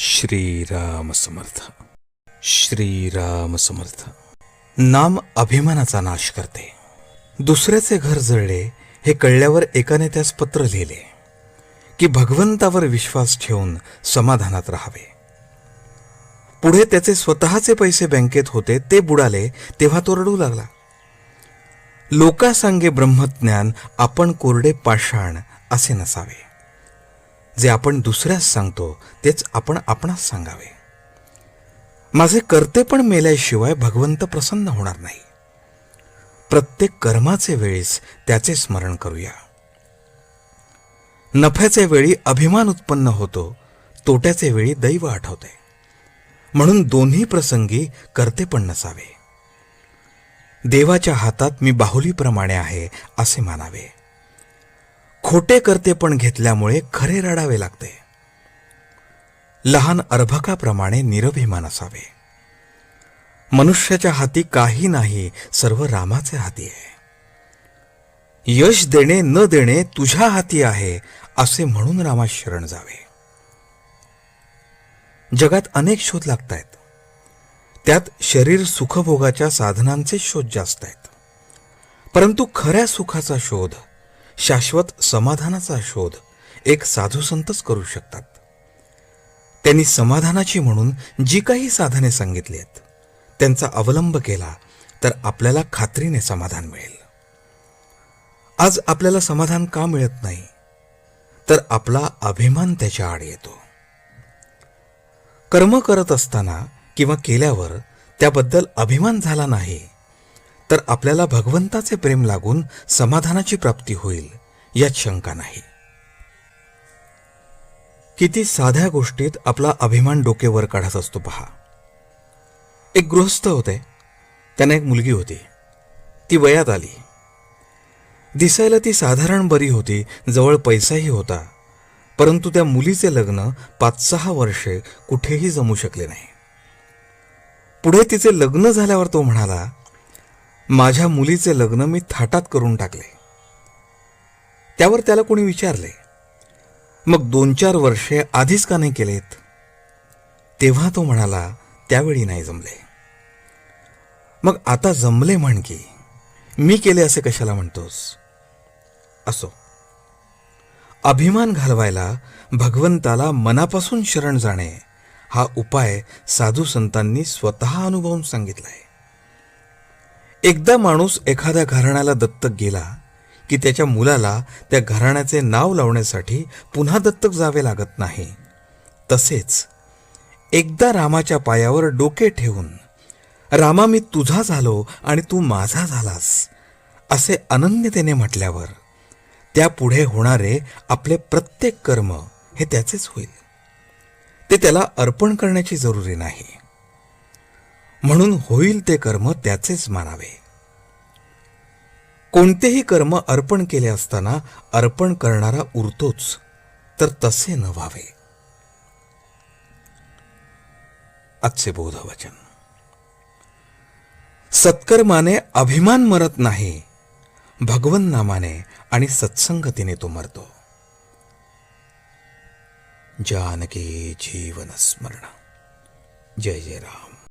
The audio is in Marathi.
श्रीराम समर्थ. श्रीराम समर्थ. नाम अभिमानाचा नाश करते. दुसऱ्याचे घर जळले हे कळल्यावर एकाने त्यास पत्र लिहिले की भगवंतावर विश्वास ठेवून समाधानात राहावे. पुढे त्याचे स्वतःचे पैसे बँकेत होते, ते बुडाले तेव्हा तो रडू लागला. लोका सांगे ब्रह्मज्ञान, आपण कोरडे पाषाण असे नसावे. जे आपण दुसऱ्यास सांगतो तेच आपण आपणास सांगावे. माझे कर्तेपण मेल्याशिवाय भगवंत प्रसन्न होणार नाही. प्रत्येक कर्माचे वेळेस त्याचे स्मरण करूया. नफ्याचे वेळी अभिमान उत्पन्न होतो, तोट्याचे वेळी दैव आठवते. म्हणून दोन्ही प्रसंगी कर्तेपण नसावे. देवाच्या हातात मी बाहुलीप्रमाणे आहे असे मानावे. खोटे कर्तेपण घेतल्यामुळे खरे रडावे लागते. लहान अर्भकाप्रमाणे निरभिमान असावे. मनुष्याच्या हाती काही नाही, सर्व रामाचे हाती आहे. यश देणे न देणे तुझ्या हाती आहे असे म्हणून रामात शरण जावे. जगात अनेक शोध लागतायत. त्यात शरीर सुखभोगाच्या साधनांचे शोध जास्त आहेत. परंतु खऱ्या सुखाचा शोध, शाश्वत समाधानाचा शोध एक साधू संतच करू शकतात. त्यांनी समाधानाची म्हणून जी काही साधने सांगितली आहेत त्यांचा अवलंब केला तर आपल्याला खात्रीने समाधान मिळेल. आज आपल्याला समाधान का मिळत नाही? तर आपला अभिमान त्याच्या आड येतो. कर्म करत असताना किंवा केल्यावर त्याबद्दल अभिमान झाला नाही तर आपल्याला भगवंताचे प्रेम लागून समाधानाची प्राप्ती होईल यात शंका नाही. किती साध्या गोष्टीत आपला अभिमान डोकेवर काढत असतो पहा. एक गृहस्थ होते. त्यांना एक मुलगी होती. ती वयात आली. दिसायला ती साधारण बरी होती, जवळ पैसाही होता. परंतु त्या मुलीचे लग्न 5-6 वर्षे कुठेही जमू शकले नाही. पुढे तिचे लग्न झाल्यावर तो म्हणाला, माझ्या मुलीचे लग्न मी थाटात करून टाकले. त्यावर त्याला कोणी विचारले, मग 2-4 वर्षे आधीच का नाही केलेत? तेव्हा तो म्हणाला, त्यावेळी नाही जमले. मग आता जमले म्हण की, मी केले असे कशाला म्हणतोस? असो, अभिमान घालवायला भगवंताला मनापासून शरण जाणे हा उपाय साधू संतांनी स्वतः अनुभवून सांगितलाय. एकदा माणूस एखाद्या घराण्याला दत्तक गेला की त्याच्या मुलाला त्या घराण्याचे नाव लावण्यासाठी पुन्हा दत्तक जावे लागत नाही. तसेच एकदा रामाच्या पायावर डोके ठेवून, रामा मी तुझा झालो आणि तू माझा झालास असे अनन्यतेने म्हटल्यावर त्यापुढे होणारे आपले प्रत्येक कर्म हे त्याचेच होईल. ते त्याला अर्पण करण्याची जरुरी नाही. म्हणून होईल ते कर्म त्याचेच मानावे. कोणतेही कर्म अर्पण केले असताना अर्पण करणारा उरतोच, तर तसे न व्हावे. आजचे बोधवचन. सत्कर्माने अभिमान मरत नाही, भगवन नामाने आणि सत्संगतीने तो मरतो. जानकी जीवन स्मरण. जय जय राम.